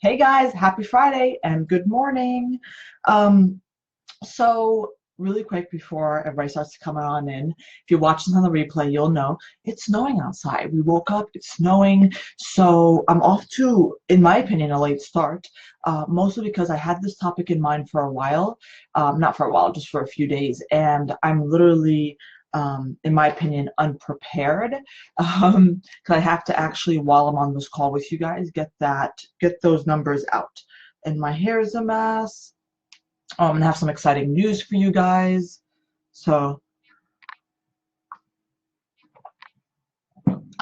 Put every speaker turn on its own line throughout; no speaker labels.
Hey guys, happy Friday and good morning. Um, so really quick before everybody starts to come on in, if you're watching on the replay, you'll know it's snowing outside. We woke up, it's snowing, so I'm off to, in my opinion, a late start, mostly because I had this topic in mind for a while, not for a while, just for a few days, and I'm literally in my opinion, unprepared, because I have to actually, while I'm on this call with you guys, get those numbers out. And my hair is a mess. I'm gonna have some exciting news for you guys. So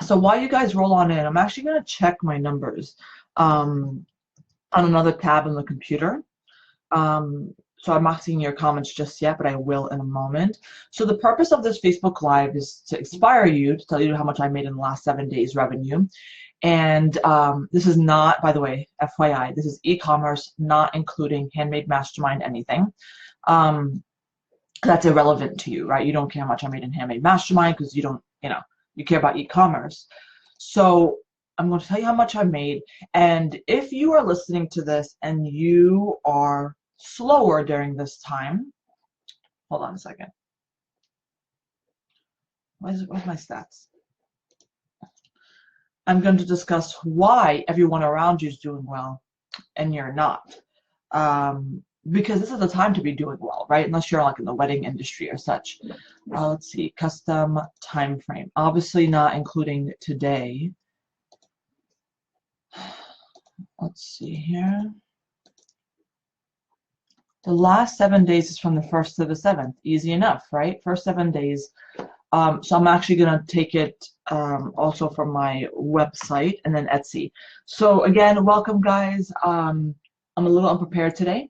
while you guys roll on in, I'm actually gonna check my numbers on another tab on the computer. So I'm not seeing your comments just yet, but I will in a moment. So the purpose of this Facebook Live is to inspire you, to tell you how much I made in the last 7 days revenue. And this is not, by the way, FYI, this is e-commerce, not including Handmade Mastermind, anything. That's irrelevant to you, right? You don't care how much I made in Handmade Mastermind because you don't, you care about e-commerce. So I'm going to tell you how much I made. And if you are listening to this and you are slower during this time, hold on a second. Where's my stats? I'm going to discuss why everyone around you is doing well and you're not. Because this is the time to be doing well, right? Unless you're like in the wedding industry or such. Let's see, custom time frame. Obviously not including today. Let's see here. The last 7 days is from the 1st to the 7th. Easy enough, right? First 7 days. So I'm actually going to take it also from my website and then Etsy. So again, welcome guys. I'm a little unprepared today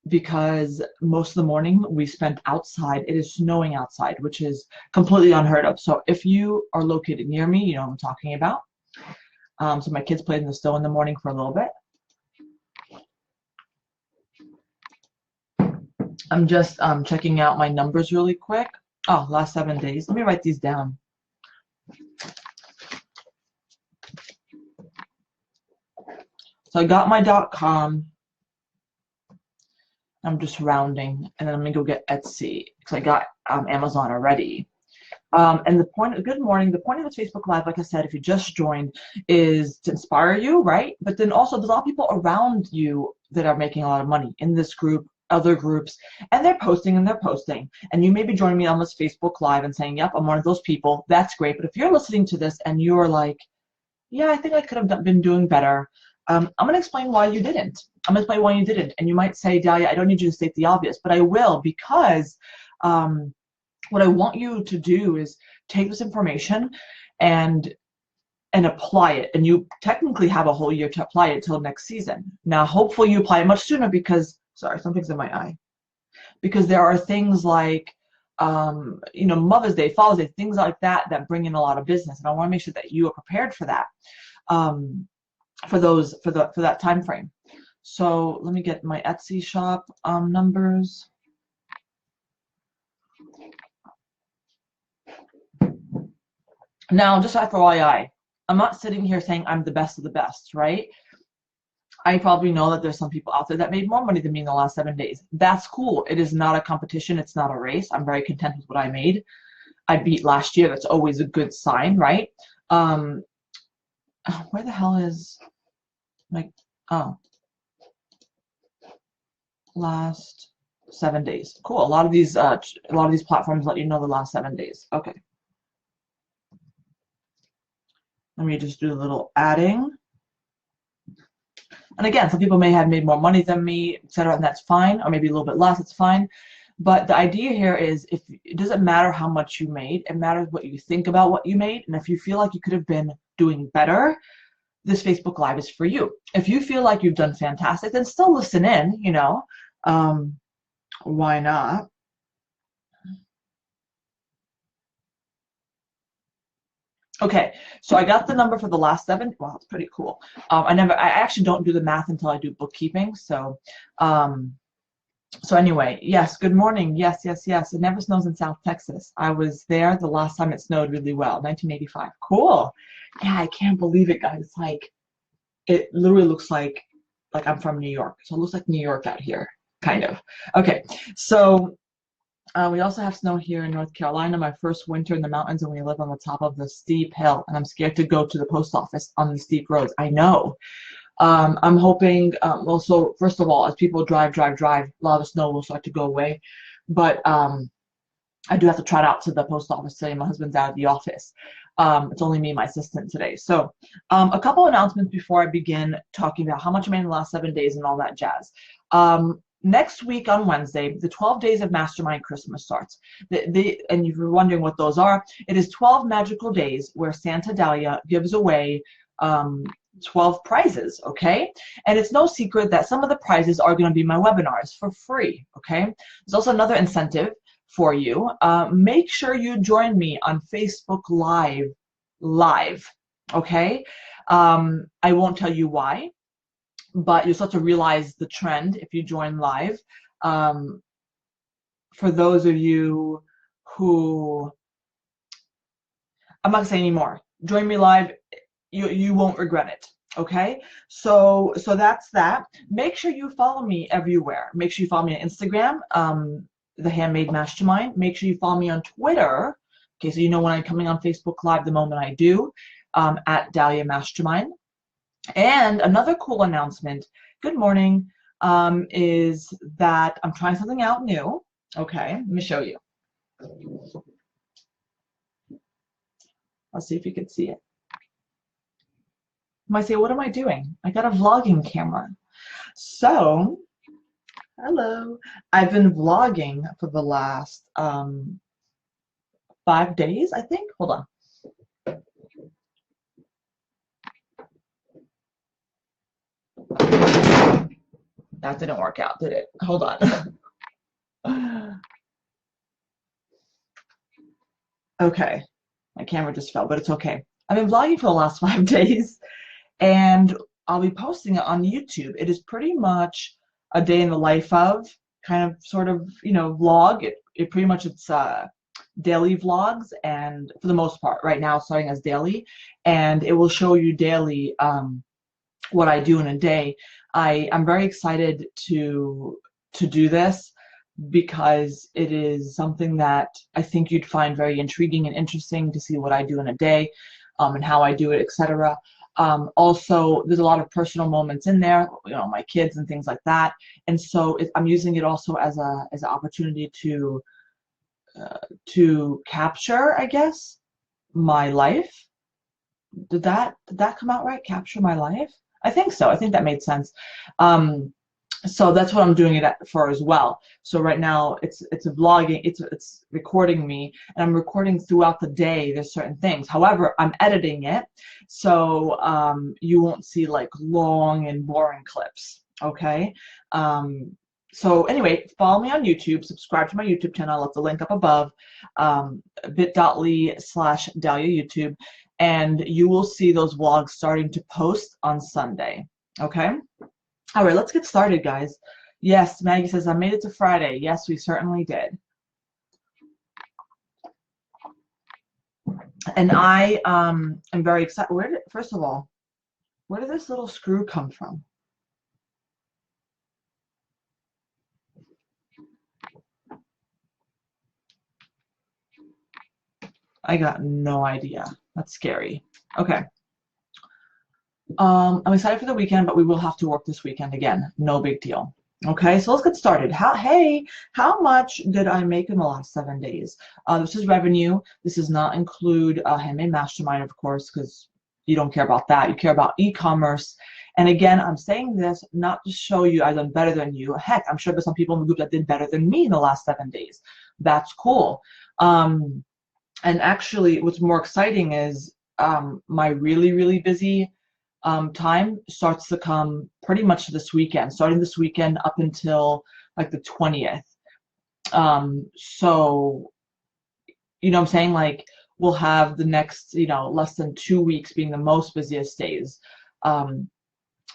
because most of the morning we spent outside. It is snowing outside, which is completely unheard of. So if you are located near me, you know what I'm talking about. So my kids played in the snow in the morning for a little bit. I'm just checking out my numbers really quick. Oh, last 7 days. Let me write these down. So I got my .com. I'm just rounding, and then I'm gonna go get Etsy because I got Amazon already. And the point, good morning, the point of this Facebook Live, like I said, if you just joined, is to inspire you, right? But then also there's a lot of people around you that are making a lot of money in this group, other groups, and they're posting and they're posting. And you may be joining me on this Facebook Live and saying, yep, I'm one of those people. That's great. But if you're listening to this and you're like, yeah, I think I could have been doing better, I'm going to explain why you didn't. I'm going to explain why you didn't. And you might say, Dahlia, I don't need you to state the obvious, but I will, because what I want you to do is take this information and apply it. And you technically have a whole year to apply it till next season. Now, hopefully you apply it much sooner because, sorry, something's in my eye. Because there are things like, Mother's Day, Father's Day, things like that that bring in a lot of business. And I want to make sure that you are prepared for that, for that time frame. So let me get my Etsy shop numbers. Now, just FYI, I'm not sitting here saying I'm the best of the best, right? I probably know that there's some people out there that made more money than me in the last 7 days. That's cool. It is not a competition. It's not a race. I'm very content with what I made. I beat last year. That's always a good sign, right? Where the hell is my, last 7 days. Cool. A lot of these platforms let you know the last 7 days. Okay. Let me just do a little adding. And again, some people may have made more money than me, etc., and that's fine, or maybe a little bit less, it's fine. But the idea here is, if it doesn't matter how much you made, it matters what you think about what you made. And if you feel like you could have been doing better, this Facebook Live is for you. If you feel like you've done fantastic, then still listen in, why not? Okay, so I got the number for the last 7. Wow, it's pretty cool. I actually don't do the math until I do bookkeeping. So anyway, yes, good morning. Yes. It never snows in South Texas. I was there the last time it snowed really well, 1985. Cool. Yeah, I can't believe it, guys. Like, it literally looks like like I'm from New York. So it looks like New York out here, kind of. Okay, so we also have snow here in North Carolina. My first winter in the mountains, and we live on the top of the steep hill, and I'm scared to go to the post office on the steep roads. I know. I'm hoping, well, so first of all, as people drive, a lot of the snow will start to go away. But I do have to trot out to the post office today. My husband's out of the office. It's only me and my assistant today. So a couple announcements before I begin talking about how much I made in the last 7 days and all that jazz. Next week on Wednesday, the 12 Days of Mastermind Christmas starts. And if you're wondering what those are, it is 12 magical days where Santa Dahlia gives away 12 prizes, okay? And it's no secret that some of the prizes are going to be my webinars for free, okay? There's also another incentive for you. Make sure you join me on Facebook Live, okay? I won't tell you why, but you'll start to realize the trend if you join live. For those of you who, I'm not gonna say anymore. Join me live. You won't regret it. Okay, so that's that. Make sure you follow me everywhere. Make sure you follow me on Instagram, the Handmade Mastermind. Make sure you follow me on Twitter. Okay, so you know when I'm coming on Facebook Live the moment I do, at Dahlia Mastermind. And another cool announcement, good morning, is that I'm trying something out new. Okay, let me show you. Let's see if you can see it. You might say, what am I doing? I got a vlogging camera. So, hello. I've been vlogging for the last 5 days, I think. Hold on. That didn't work out, did it? Hold on. Okay. My camera just fell, but it's okay. I've been vlogging for the last 5 days. And I'll be posting it on YouTube. It is pretty much a day in the life of kind of sort of, you know, vlog. It pretty much it's daily vlogs, and for the most part right now starting as daily, and it will show you daily what I do in a day. I'm very excited to do this because it is something that I think you'd find very intriguing and interesting to see what I do in a day, and how I do it, etc. Also, there's a lot of personal moments in there, you know, my kids and things like that. And so I'm using it also as an opportunity to capture, I guess, my life. Did that come out right? Capture my life? I think so. I think that made sense. So that's what I'm doing it for as well. So right now it's a vlogging, it's recording me, and I'm recording throughout the day. There's certain things. However, I'm editing it, so you won't see like long and boring clips. Okay. So anyway, follow me on YouTube. Subscribe to my YouTube channel. I'll have the link up above. bit.ly/Dahlia YouTube, and you will see those vlogs starting to post on Sunday. Okay. All right, let's get started, guys. Yes, Maggie says, I made it to Friday. Yes, we certainly did. And I am very excited. First of all, where did this little screw come from? I got no idea. That's scary. Okay. I'm excited for the weekend, but we will have to work this weekend again. No big deal. Okay, so let's get started. How much did I make in the last 7 days? This is revenue. This does not include Handmade Mastermind, of course, because you don't care about that. You care about e-commerce. And again, I'm saying this not to show you I've done better than you. Heck, I'm sure there's some people in the group that did better than me in the last 7 days. That's cool. And actually, what's more exciting is my really, really busy time starts to come pretty much this weekend, starting this weekend up until like the 20th. So, you know what I'm saying? Like, we'll have the next, you know, less than 2 weeks being the most busiest days.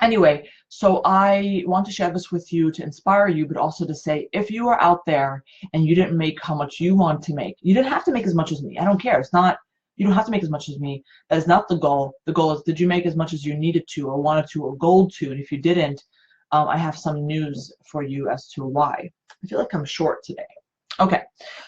Anyway, so I want to share this with you to inspire you, but also to say, if you are out there and you didn't make how much you want to make, you didn't have to make as much as me. I don't care. It's not, you don't have to make as much as me. That is not the goal. The goal is, did you make as much as you needed to or wanted to or goal to? And if you didn't, I have some news for you as to why. I feel like I'm short today. Okay,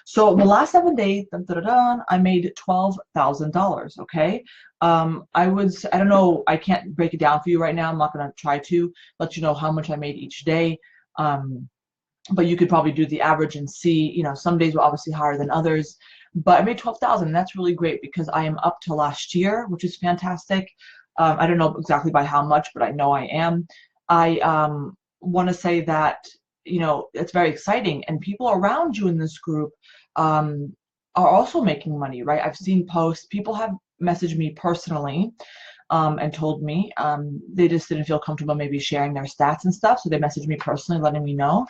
so the last 7 days, dun, dun, dun, dun, I made $12,000. Okay, I don't know, I can't break it down for you right now. I'm not going to try to let you know how much I made each day. But you could probably do the average and see, you know, some days were obviously higher than others, but I made 12,000. That's really great because I am up to last year, which is fantastic. I don't know exactly by how much, but I know I am. I want to say that, you know, it's very exciting, and people around you in this group are also making money, right? I've seen posts. People have messaged me personally and told me they just didn't feel comfortable maybe sharing their stats and stuff, so they messaged me personally, letting me know.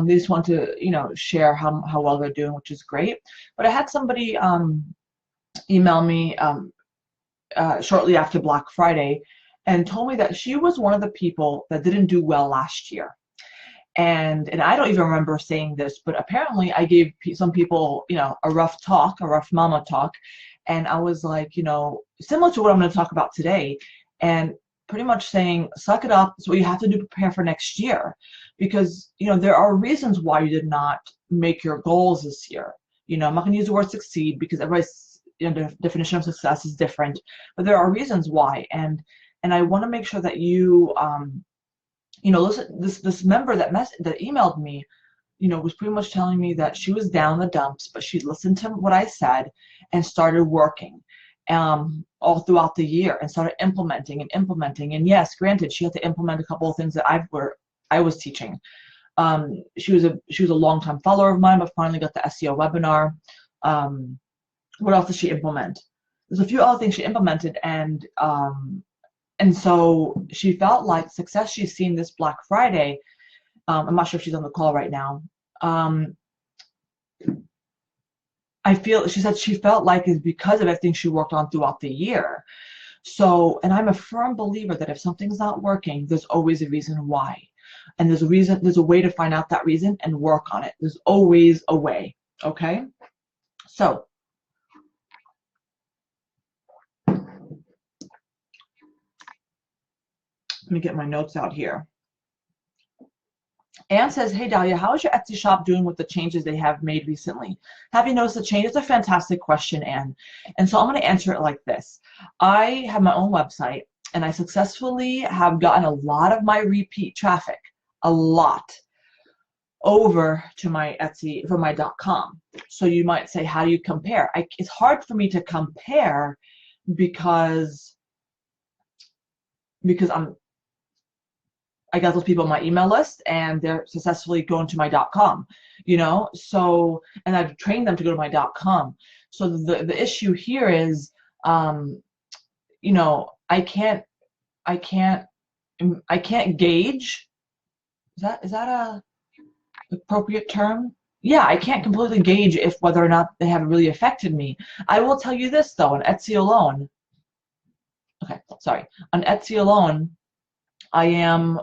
They just want to, you know, share how well they're doing, which is great. But I had somebody email me shortly after Black Friday and told me that she was one of the people that didn't do well last year. And I don't even remember saying this, but apparently I gave some people, you know, a rough mama talk. And I was like, you know, similar to what I'm going to talk about today, and pretty much saying, suck it up. It's what you have to do to prepare for next year. Because, you know, there are reasons why you did not make your goals this year. You know, I'm not going to use the word succeed because everybody's, you know, the definition of success is different. But there are reasons why. And I want to make sure that you, you know, listen, this member that emailed me, you know, was pretty much telling me that she was down the dumps, but she listened to what I said and started working all throughout the year and started implementing. And yes, granted, she had to implement a couple of things that I was teaching. She was a long-time follower of mine, but finally got the SEO webinar. What else did she implement? There's a few other things she implemented, and so she felt like success she's seen this Black Friday. I'm not sure if she's on the call right now. She said she felt like it's because of everything she worked on throughout the year. So, and I'm a firm believer that if something's not working, there's always a reason why. And there's a way to find out that reason and work on it. There's always a way, okay? So, let me get my notes out here. Anne says, hey Dahlia, how is your Etsy shop doing with the changes they have made recently? Have you noticed the change? It's a fantastic question, Anne. And so I'm going to answer it like this. I have my own website, and I successfully have gotten a lot of my repeat traffic, a lot, over to my Etsy from my .com. So you might say, how do you compare? It's hard for me to compare because I got those people on my email list, and they're successfully going to my .com, you know. So, and I've trained them to go to my .com. So the issue here is, you know, I can't gauge. Is that a appropriate term? Yeah, I can't completely gauge if whether or not they have really affected me. I will tell you this though, on Etsy alone. Okay, sorry, on Etsy alone, I am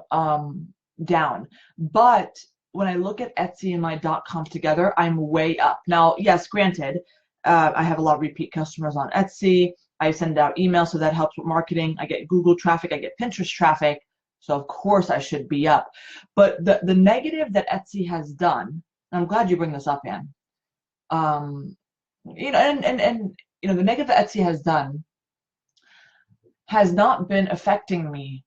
down. But when I look at Etsy and my .com together, I'm way up. Now, yes, granted, I have a lot of repeat customers on Etsy. I send out emails, so that helps with marketing. I get Google traffic, I get Pinterest traffic, so of course I should be up. But the negative that Etsy has done, and I'm glad you bring this up, Ann. You know, and you know, the negative that Etsy has done has not been affecting me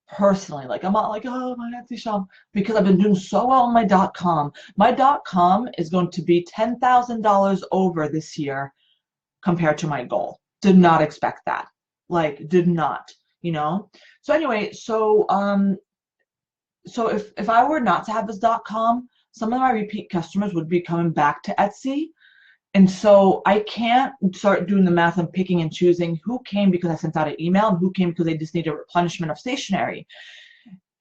personally. Like, I'm not like, oh, my Etsy shop, because I've been doing so well on my .com. My .com is going to be $10,000 over this year compared to my goal. Did not expect that. Like, did not, you know. So anyway, so if I were not to have this .com, some of my repeat customers would be coming back to Etsy. And so I can't start doing the math and picking and choosing who came because I sent out an email and who came because they just need a replenishment of stationery.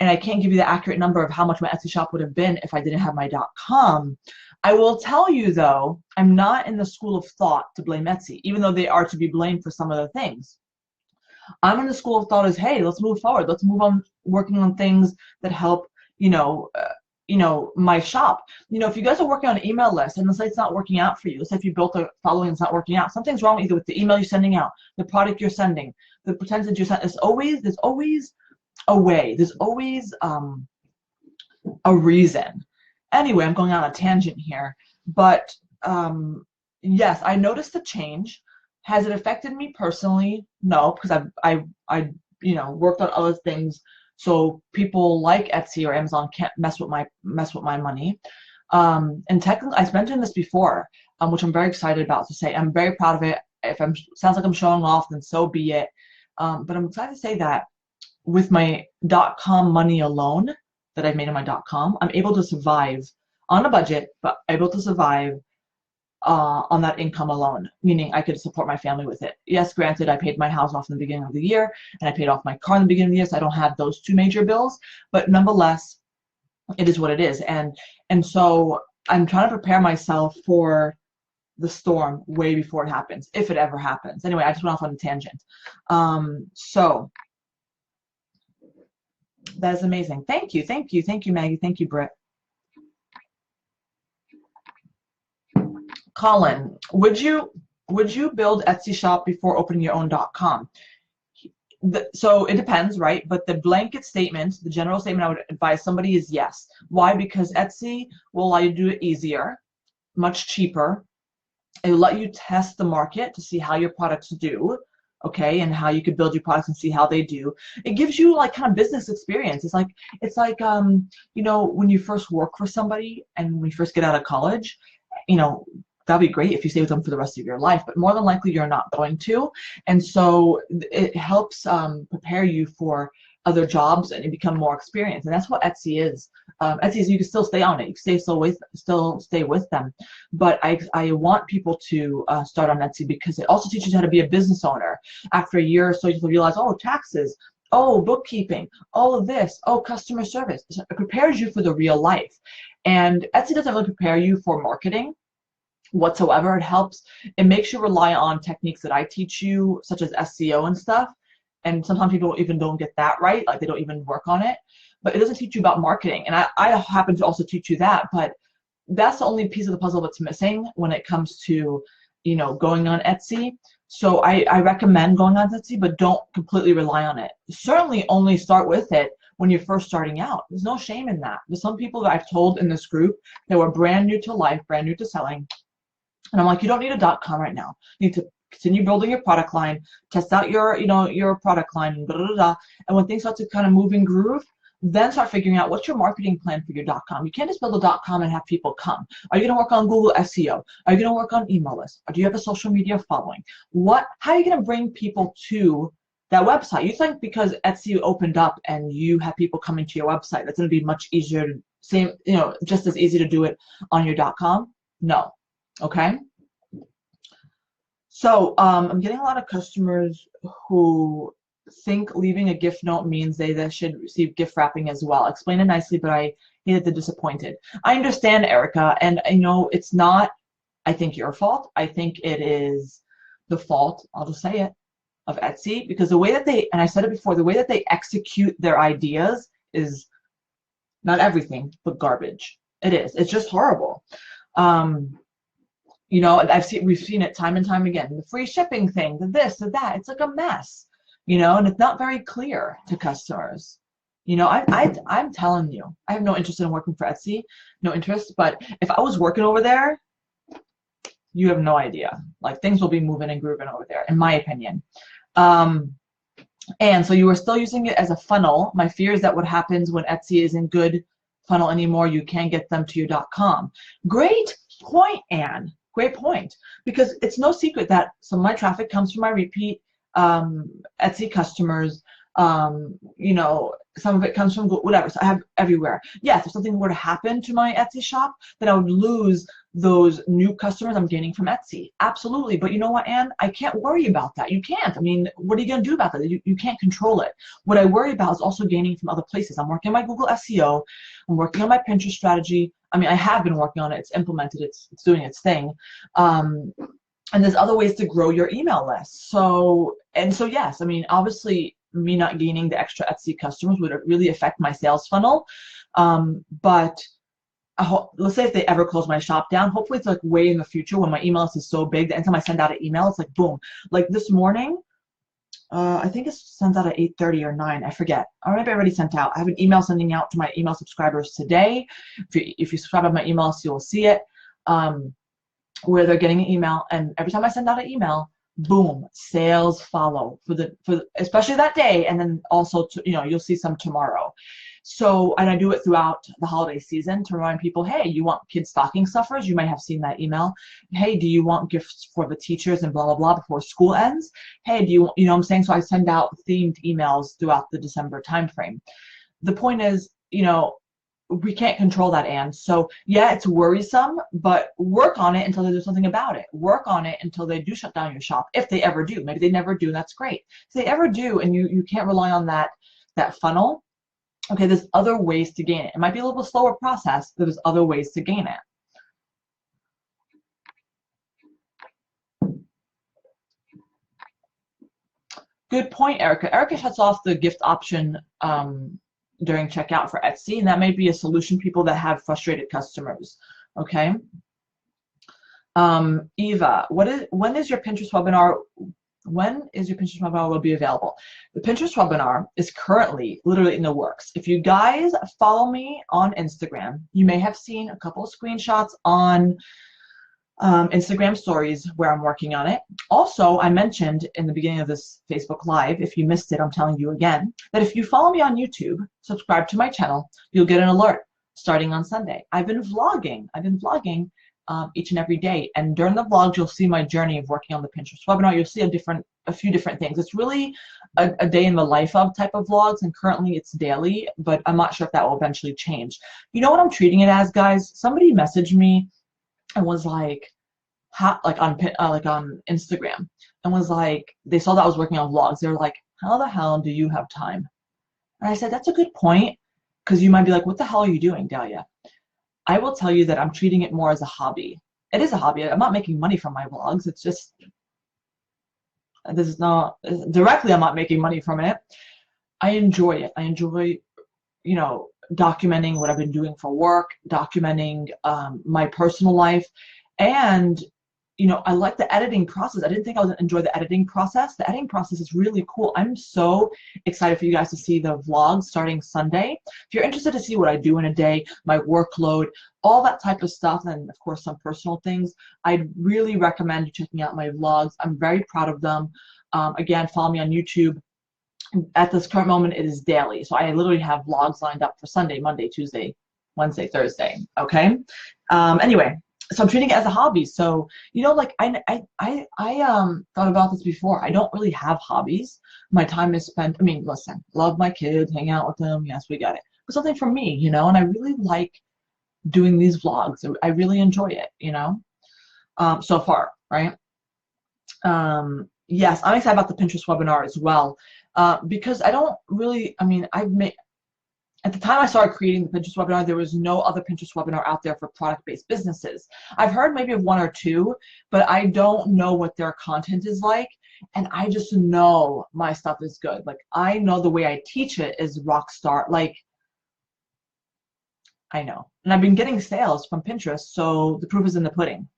And I can't give you the accurate number of how much my Etsy shop would have been if I didn't have my .com. I will tell you though, I'm not in the school of thought to blame Etsy, even though they are to be blamed for some of the things. I'm in the school of thought is, hey, let's move forward. Let's move on working on things that help, you know, my shop. You know, if you guys are working on an email list and the site's not working out for you, let's say if you built a following and it's not working out, something's wrong either with the email you're sending out, the product you're sending, the percentage you're sending. There's always a way. There's always a reason. Anyway, I'm going on a tangent here, but yes, I noticed the change. Has it affected me personally? No, because I worked on other things, so people like Etsy or Amazon can't mess with my money. And technically, I mentioned this before, which I'm very excited about to say. I'm very proud of it. If I'm sounds like I'm showing off, then so be it. But I'm excited to say that with my .com money alone that I've made in my .com, I'm able to survive on a budget, but able to survive on that income alone, meaning I could support my family with it. Yes, granted, I paid my house off in the beginning of the year, and I paid off my car in the beginning of the year, so I don't have those two major bills, but nonetheless, it is what it is. And so I'm trying to prepare myself for the storm way before it happens, if it ever happens. Anyway, I just went off on a tangent. So that is amazing. Thank you, Maggie. Thank you, Britt. Colin, would you build Etsy shop before opening your own .com? So it depends, right? But the blanket statement, the general statement I would advise somebody is yes. Why? Because Etsy will allow you to do it easier, much cheaper. It will let you test the market to see how your products do, okay, and how you could build your products and see how they do. It gives you like kind of business experience. It's like when you first work for somebody and when you first get out of college, that'd be great if you stay with them for the rest of your life, but more than likely you're not going to. And so it helps prepare you for other jobs and you become more experienced. And that's what Etsy is. Etsy is you can still stay on it. You can still stay with them. But I want people to start on Etsy because it also teaches you how to be a business owner. After a year or so, you'll realize, oh, taxes, oh, bookkeeping, all of this, oh, customer service. It prepares you for the real life. And Etsy doesn't really prepare you for marketing whatsoever. It makes you rely on techniques that I teach you, such as SEO and stuff. And sometimes people even don't get that right, like they don't even work on it. But it doesn't teach you about marketing. And I happen to also teach you that, but that's the only piece of the puzzle that's missing when it comes to, going on Etsy. So I recommend going on Etsy, but don't completely rely on it. Certainly only start with it when you're first starting out. There's no shame in that. There's some people that I've told in this group that were brand new to life, brand new to selling. And I'm like, you don't need a .com right now. You need to continue building your product line, test out your product line, and blah, blah, blah. And when things start to kind of move and groove, then start figuring out what's your marketing plan for your .com. You can't just build a .com and have people come. Are you going to work on Google SEO? Are you going to work on email lists? Or do you have a social media following? How are you going to bring people to that website? You think because Etsy opened up and you have people coming to your website, that's going to be much easier just as easy to do it on your .com? No. Okay. So I'm getting a lot of customers who think leaving a gift note means they should receive gift wrapping as well. Explain it nicely, but I hated the disappointed. I understand, Erica, and it's not, I think, your fault. I think it is the fault, I'll just say it, of Etsy, because the way that and I said it before, the way that they execute their ideas is not everything, but garbage. It is. It's just horrible. We've seen it time and time again. The free shipping thing, the this, the that. It's like a mess, and it's not very clear to customers. I'm telling you, I have no interest in working for Etsy, no interest. But if I was working over there, you have no idea. Like things will be moving and grooving over there, in my opinion. And so you are still using it as a funnel. My fear is that what happens when Etsy isn't good funnel anymore, you can't get them to your .com. Great point, Anne. Great point. Because it's no secret that some of my traffic comes from my repeat Etsy customers. Some of it comes from whatever. So I have everywhere. Yes, if something were to happen to my Etsy shop, then I would lose those new customers I'm gaining from Etsy. Absolutely. But you know what, Anne? I can't worry about that. You can't. I mean, what are you going to do about that? You can't control it. What I worry about is also gaining from other places. I'm working on my Google SEO. I'm working on my Pinterest strategy. I mean, I have been working on it. It's implemented. It's doing its thing. And there's other ways to grow your email list. So yes, I mean, obviously, me not gaining the extra Etsy customers would really affect my sales funnel. But let's say if they ever close my shop down, hopefully it's like way in the future when my email list is so big that anytime I send out an email, it's like boom. Like this morning, I think it's sent out at 8:30 or 9. I forget. Or maybe I already sent out. I have an email sending out to my email subscribers today. If you subscribe to my email, so you'll see it, where they're getting an email. And every time I send out an email, boom, sales follow for especially that day, and then also you'll see some tomorrow. So, and I do it throughout the holiday season to remind people, hey, you want kids stocking stuffers? You might have seen that email. Hey, do you want gifts for the teachers and blah, blah, blah before school ends? Hey, you know what I'm saying? So I send out themed emails throughout the December timeframe. The point is, we can't control that, Anne. So yeah, it's worrisome, but work on it until they do something about it. Work on it until they do shut down your shop, if they ever do. Maybe they never do, and that's great. If they ever do, and you can't rely on that funnel, okay, there's other ways to gain it. It might be a little slower process, but there's other ways to gain it. Good point, Erica. Erica shuts off the gift option during checkout for Etsy, and that may be a solution people that have frustrated customers. Okay. Eva, when is your Pinterest webinar? When is your Pinterest webinar will be available? The Pinterest webinar is currently literally in the works. If you guys follow me on Instagram, you may have seen a couple of screenshots on Instagram stories where I'm working on it. Also, I mentioned in the beginning of this Facebook Live, if you missed it, I'm telling you again, that if you follow me on YouTube, subscribe to my channel, you'll get an alert starting on Sunday. I've been vlogging each and every day, and during the vlogs you'll see my journey of working on the Pinterest webinar. You'll see a few different things. It's really a day in the life of type of vlogs, and currently it's daily, but I'm not sure if that will eventually change. You know what I'm treating it as, guys? Somebody messaged me and was like, on Instagram, and was like, they saw that I was working on vlogs. They were like, how the hell do you have time? And I said, that's a good point, because you might be like, what the hell are you doing, Dahlia? I will tell you that I'm treating it more as a hobby. It is a hobby. I'm not making money from my vlogs. It's just, this is not, directly I'm not making money from it. I enjoy it. I enjoy, documenting what I've been doing for work, documenting my personal life, and I like the editing process. I didn't think I was going to enjoy the editing process. The editing process is really cool. I'm so excited for you guys to see the vlogs starting Sunday. If you're interested to see what I do in a day, my workload, all that type of stuff, and of course some personal things, I'd really recommend you checking out my vlogs. I'm very proud of them. Again, follow me on YouTube. At this current moment, it is daily. So I literally have vlogs lined up for Sunday, Monday, Tuesday, Wednesday, Thursday. Okay. Anyway. So I'm treating it as a hobby. So, I thought about this before. I don't really have hobbies. My time is spent, listen, love my kids, hang out with them. Yes, we got it. But something for me, and I really like doing these vlogs. I really enjoy it, so far, right? Yes, I'm excited about the Pinterest webinar as well, because I don't really, at the time I started creating the Pinterest webinar, there was no other Pinterest webinar out there for product-based businesses. I've heard maybe of one or two, but I don't know what their content is like, and I just know my stuff is good. Like, I know the way I teach it is rock star. Like, I know. And I've been getting sales from Pinterest, so the proof is in the pudding.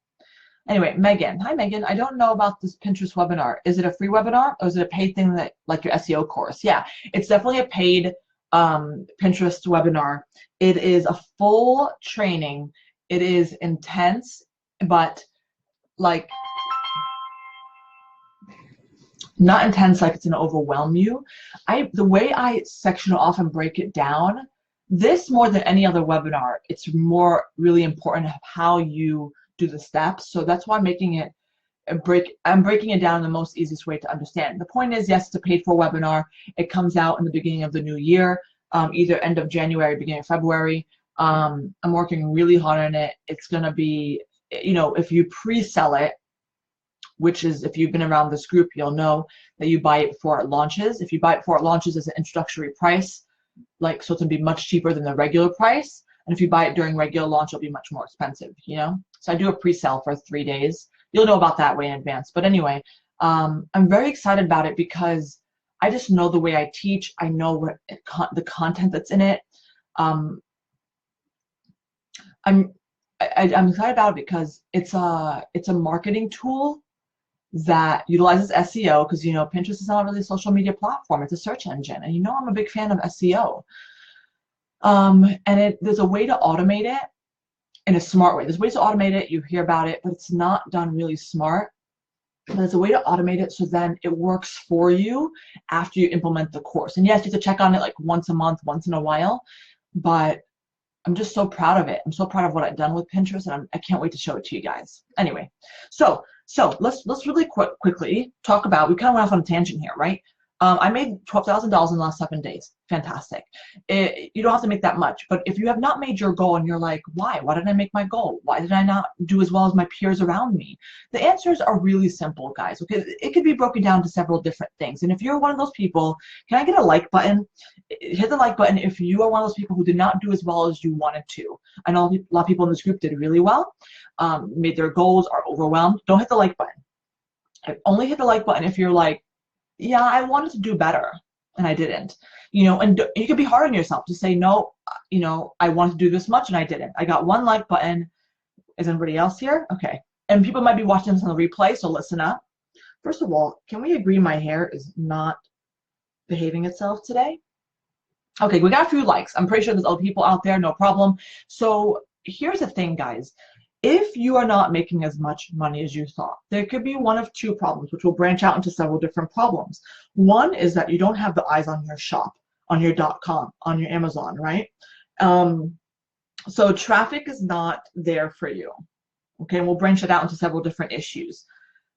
Anyway, Megan. Hi, Megan. I don't know about this Pinterest webinar. Is it a free webinar, or is it a paid thing like your SEO course? Yeah, it's definitely a paid Pinterest webinar. It is a full training. It is intense, but like not intense like it's gonna overwhelm you. The way I section it off and break it down, this more than any other webinar, it's more really important of how you do the steps. So that's why I'm making it I'm breaking it down in the most easiest way to understand. The point is, yes, it's a paid for webinar. It comes out in the beginning of the new year, either end of January, beginning of February. I'm working really hard on it. It's going to be, if you pre-sell it, which is, if you've been around this group, you'll know that you buy it before it launches. If you buy it before it launches as an introductory price, so it's going to be much cheaper than the regular price. And if you buy it during regular launch, it'll be much more expensive, So I do a pre-sale for 3 days. You'll know about that way in advance. But anyway, I'm very excited about it because I just know the way I teach. I know the content that's in it. I'm excited about it because it's a marketing tool that utilizes SEO, because you know Pinterest is not really a social media platform, it's a search engine, and you know I'm a big fan of SEO. And there's a way to automate it in a smart way. There's ways to automate it, you hear about it, but it's not done really smart. But there's a way to automate it so then it works for you after you implement the course. And yes, you have to check on it like once a month, once in a while, but I'm just so proud of it. I'm so proud of what I've done with Pinterest, and I can't wait to show it to you guys. Anyway, so let's really quickly talk about, we kind of went off on a tangent here, right? I made $12,000 in the last 7 days. Fantastic. You don't have to make that much, but if you have not made your goal and you're like, why? Why didn't I make my goal? Why did I not do as well as my peers around me? The answers are really simple, guys. Okay, it could be broken down to several different things. And if you're one of those people, can I get a like button? Hit the like button if you are one of those people who did not do as well as you wanted to. I know a lot of people in this group did really well, made their goals, are overwhelmed. Don't hit the like button. Only hit the like button if you're like, yeah, I wanted to do better and I didn't. You know, and you can be hard on yourself to say, no, you know, I wanted to do this much and I didn't. I got one like button. Is anybody else here? Okay. And people might be watching this on the replay, so listen up. First of all, can we agree my hair is not behaving itself today? Okay, we got a few likes. I'm pretty sure there's other people out there, no problem. So here's the thing, guys. If you are not making as much money as you thought, there could be one of two problems, which will branch out into several different problems. One is that you don't have the eyes on your shop, on your .com, on your Amazon, right? So traffic is not there for you. Okay, and we'll branch it out into several different issues.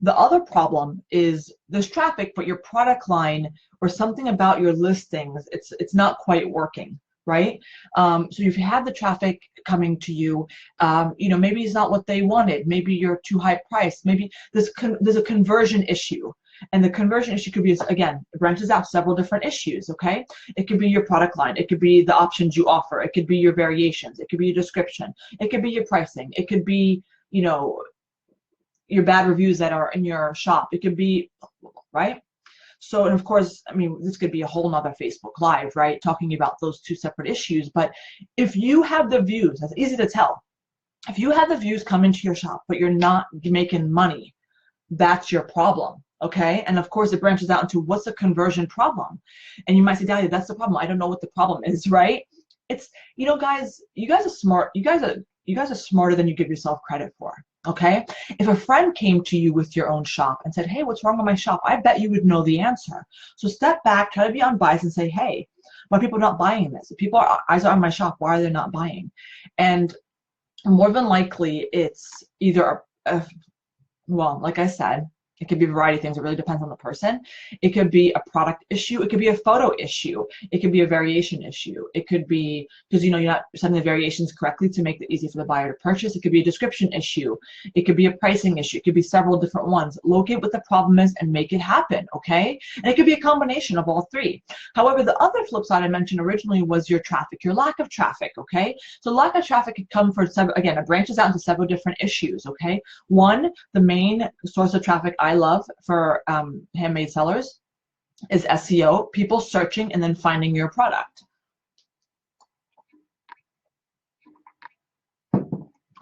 The other problem is there's traffic, but your product line or something about your listings, it's not quite working. Right? So if you have the traffic coming to you, you know, maybe it's not what they wanted. Maybe you're too high priced. Maybe there's a conversion issue. And the conversion issue could be, again, it branches out several different issues, okay? It could be your product line. It could be the options you offer. It could be your variations. It could be your description. It could be your pricing. It could be, you know, your bad reviews that are in your shop. It could be, right? So, and of course, I mean, this could be a whole nother Facebook Live, right? Talking about those two separate issues. But if you have the views, that's easy to tell. If you have the views come into your shop, but you're not making money, that's your problem, okay? And of course, it branches out into what's the conversion problem? And you might say, Dahlia, that's the problem. I don't know what the problem is, right? It's, you know, guys, you guys are smart. You guys are smarter than you give yourself credit for. Okay, if a friend came to you with your own shop and said, hey, what's wrong with my shop? I bet you would know the answer. So step back, try to be unbiased and say, hey, why are people not buying this? If people are eyes are on my shop, why are they not buying? And more than likely, it's either well, like I said, it could be a variety of things. It really depends on the person. It could be a product issue. It could be a photo issue. It could be a variation issue. It could be because, you know, you're not setting the variations correctly to make it easy for the buyer to purchase. It could be a description issue. It could be a pricing issue. It could be several different ones. Locate what the problem is and make it happen, okay? And it could be a combination of all three. However, the other flip side I mentioned originally was your traffic, your lack of traffic, okay? So lack of traffic could come for several, again, it branches out into several different issues, okay? One, the main source of traffic I love for handmade sellers is SEO, people searching and then finding your product.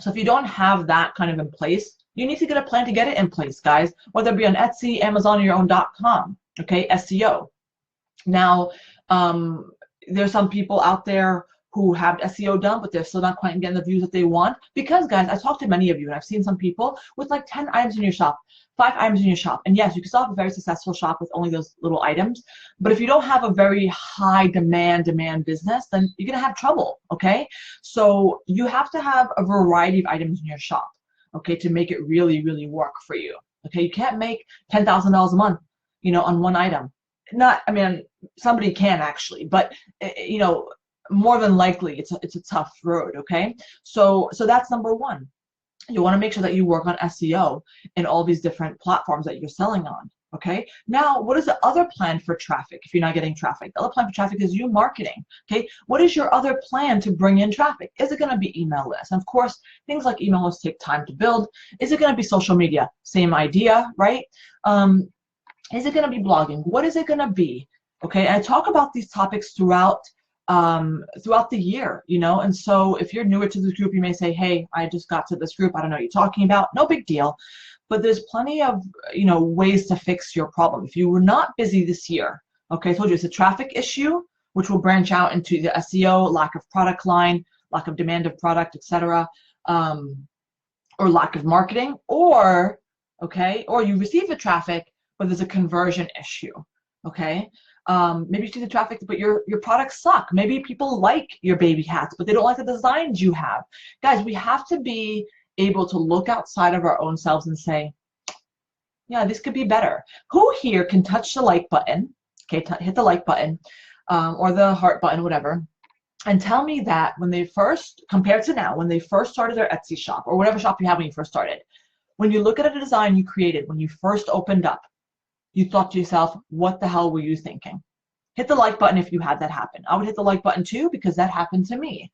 So if you don't have that kind of in place, you need to get a plan to get it in place, guys, whether it be on Etsy, Amazon, or your own .com, okay, SEO. Now, there's some people out there who have SEO done, but they're still not quite getting the views that they want. Because, guys, I've talked to many of you, and I've seen some people with like 10 items in your shop, 5 items in your shop. And yes, you can still have a very successful shop with only those little items. But if you don't have a very high demand business, then you're going to have trouble, okay? So you have to have a variety of items in your shop, okay, to make it really, really work for you, okay? You can't make $10,000 a month, you know, on one item. Not, I mean, somebody can actually, but, you know, more than likely it's a tough road, okay? So that's number one. You want to make sure that you work on SEO in all these different platforms that you're selling on, okay? Now, what is the other plan for traffic if you're not getting traffic? The other plan for traffic is you marketing, okay? What is your other plan to bring in traffic? Is it going to be email lists? And of course, things like email lists take time to build. Is it going to be social media? Same idea, right? Is it going to be blogging? What is it going to be? Okay, and I talk about these topics throughout the year, you know, and so if you're newer to this group, you may say, hey, I just got to this group, I don't know what you're talking about. No big deal. but there's plenty of, you know, ways to fix your problem. If you were not busy this year, okay, I told you it's a traffic issue, which will branch out into the SEO, lack of product line, lack of demand of product, etc., or lack of marketing, or, okay, or you receive the traffic, but there's a conversion issue, okay? Maybe you see the traffic, but your products suck. Maybe people like your baby hats, but they don't like the designs you have. Guys, we have to be able to look outside of our own selves and say, yeah, this could be better. Who here can touch the like button, okay, hit the like button, or the heart button, whatever, and tell me that when they first, compared to now, when they first started their Etsy shop, or whatever shop you have when you first started, when you look at a design you created when you first opened up, you thought to yourself, what the hell were you thinking? Hit the like button if you had that happen. I would hit the like button too, because that happened to me.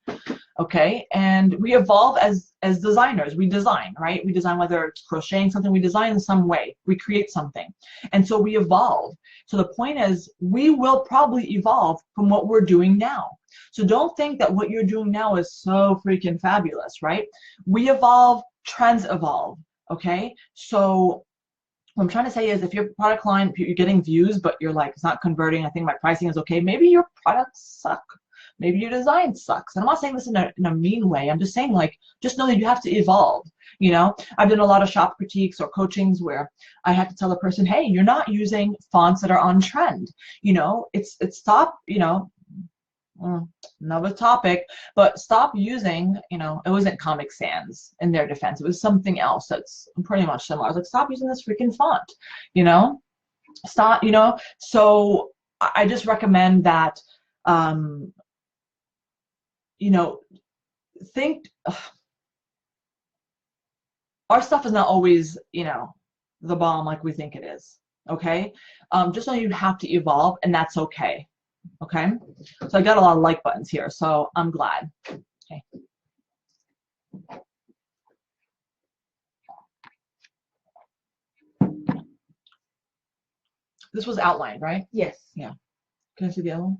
Okay, and we evolve as designers. We design, right? We design, whether it's crocheting something, we design in some way. We create something. And so we evolve. So the point is, we will probably evolve from what we're doing now. So don't think that what you're doing now is so freaking fabulous, right? We evolve, trends evolve, okay? So what I'm trying to say is, if your product line, you're getting views, but you're like, it's not converting, I think my pricing is okay, maybe your products suck. Maybe your design sucks. And I'm not saying this in a mean way. I'm just saying, like, just know that you have to evolve. You know, I've done a lot of shop critiques or coachings where I had to tell a person, hey, you're not using fonts that are on trend. You know, it's stop, you know, another topic, but stop using, you know, it wasn't Comic Sans in their defense. It was something else that's pretty much similar. I was like, stop using this freaking font, you know, stop, you know. So I just recommend that, you know, think, our stuff is not always, you know, the bomb like we think it is, okay? Just know you have to evolve, and that's okay, okay? So I got a lot of like buttons here, so I'm glad, okay? This was outlined, right?
Yes.
Yeah. Can I see the other one?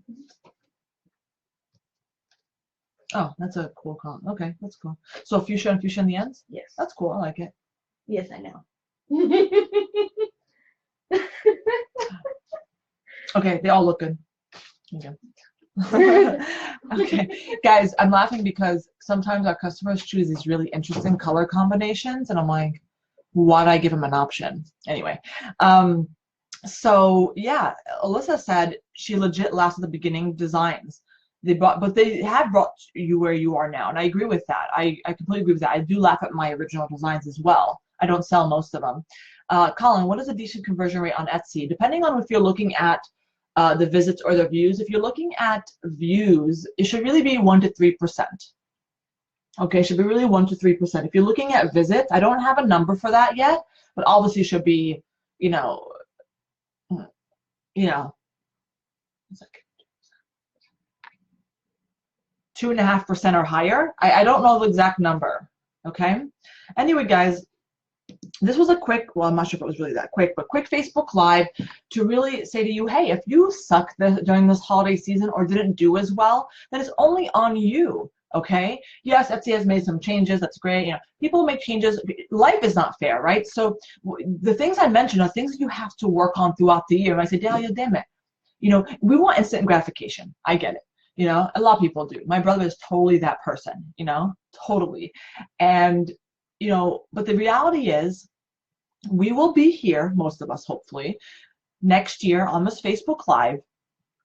Oh, that's a cool color. Okay, that's cool. So fuchsia and fuchsia in the ends?
Yes.
That's cool. I like it.
Yes, I know.
Okay, they all look good. Okay. Okay, guys, I'm laughing because sometimes our customers choose these really interesting color combinations, and I'm like, why'd I give them an option? Anyway, so yeah, Alyssa said she legit laughed at the beginning designs. But they have brought you where you are now, and I agree with that. I completely agree with that. I do laugh at my original designs as well. I don't sell most of them. Colin, what is a decent conversion rate on Etsy? Depending on if you're looking at the visits or the views. If you're looking at views, it should really be 1 to 3%. Okay, it should be really 1 to 3%. If you're looking at visits, I don't have a number for that yet, but obviously should be, you know, it's like 2.5% or higher. I don't know the exact number. Okay. Anyway, guys, this was a quick, well, I'm not sure if it was really that quick, but quick Facebook Live to really say to you, hey, if you suck during this holiday season or didn't do as well, then it's only on you. Okay. Yes, Etsy has made some changes. That's great. You know, people make changes. Life is not fair, right? So the things I mentioned are things that you have to work on throughout the year. And I say, Dahlia, damn it. You know, we want instant gratification. I get it. You know, a lot of people do. My brother is totally that person, you know, totally. And, you know, but the reality is we will be here, most of us, hopefully, next year on this Facebook Live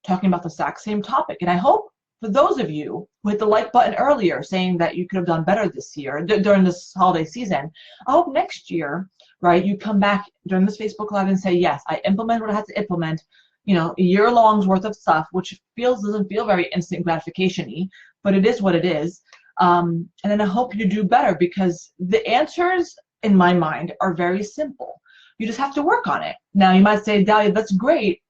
talking about the exact same topic. And I hope for those of you who hit the like button earlier saying that you could have done better this year, during this holiday season, I hope next year, right, you come back during this Facebook Live and say, yes, I implemented what I had to implement, you know, a year-long's worth of stuff, which doesn't feel very instant gratification-y, but it is what it is. And then I hope you do better, because the answers, in my mind, are very simple. You just have to work on it. Now, you might say, Dahlia, that's great,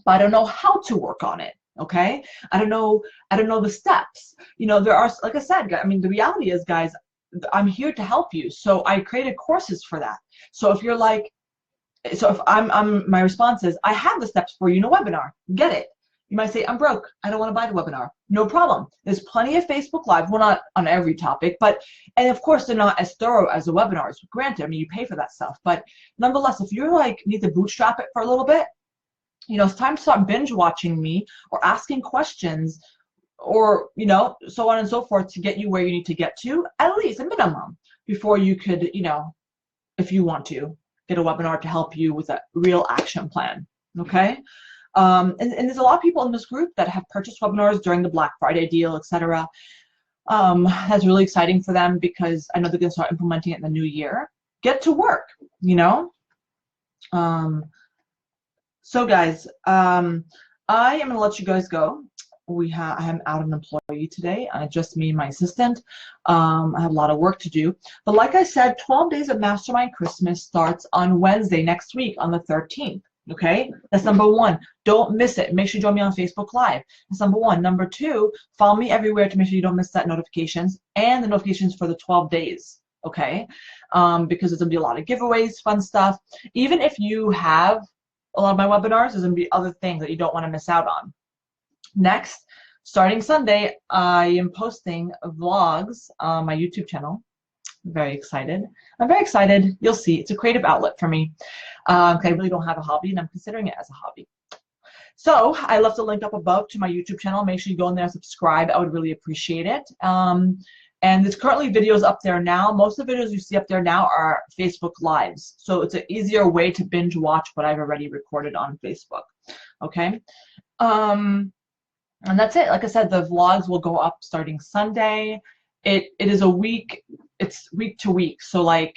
but I don't know how to work on it. Okay? I don't know the steps. You know, there are, like I said, I mean, the reality is, guys, I'm here to help you. So I created courses for that. So if you're like, so if my response is, I have the steps for you in a webinar, get it. You might say, I'm broke. I don't want to buy the webinar. No problem. There's plenty of Facebook Live. Well, not on every topic, but, and of course, they're not as thorough as the webinars. Granted, I mean, you pay for that stuff. But nonetheless, if you're like, need to bootstrap it for a little bit, you know, it's time to start binge watching me or asking questions or, you know, so on and so forth to get you where you need to get to, at least a minimum, before you could, you know, if you want to, get a webinar to help you with a real action plan, okay? And there's a lot of people in this group that have purchased webinars during the Black Friday deal, etc. That's really exciting for them because I know they're going to start implementing it in the new year. Get to work, you know? So guys, I am going to let you guys go. I am out an employee today, just me and my assistant. I have a lot of work to do. But like I said, 12 Days of Mastermind Christmas starts on Wednesday next week on the 13th. Okay, that's number one. Don't miss it. Make sure you join me on Facebook Live. That's number one. Number two, follow me everywhere to make sure you don't miss that notifications and the notifications for the 12 days. Okay, because there's gonna be a lot of giveaways, fun stuff. Even if you have a lot of my webinars, there's gonna be other things that you don't want to miss out on. Next, starting Sunday, I am posting vlogs on my YouTube channel. I'm very excited. I'm very excited. You'll see. It's a creative outlet for me. I really don't have a hobby, and I'm considering it as a hobby. So I left a link up above to my YouTube channel. Make sure you go in there and subscribe. I would really appreciate it. And there's currently videos up there now. Most of the videos you see up there now are Facebook Lives. So it's an easier way to binge watch what I've already recorded on Facebook. Okay. And that's it. Like I said, the vlogs will go up starting Sunday. It is a week. It's week to week. So like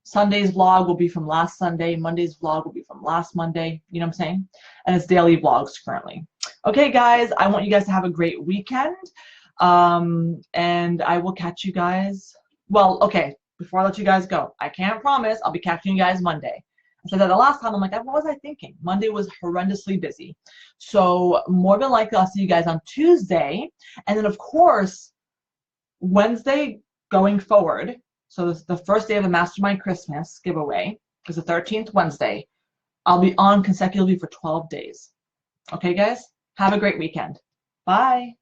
Sunday's vlog will be from last Sunday. Monday's vlog will be from last Monday. You know what I'm saying? And it's daily vlogs currently. Okay, guys. I want you guys to have a great weekend. And I will catch you guys. Well, okay. Before I let you guys go, I can't promise I'll be catching you guys Monday. I said that the last time. I'm like, what was I thinking? Monday was horrendously busy. So more than likely, I'll see you guys on Tuesday. And then, of course, Wednesday going forward. So this is the first day of the Mastermind Christmas giveaway. It's the 13th Wednesday. I'll be on consecutively for 12 days. Okay, guys? Have a great weekend. Bye.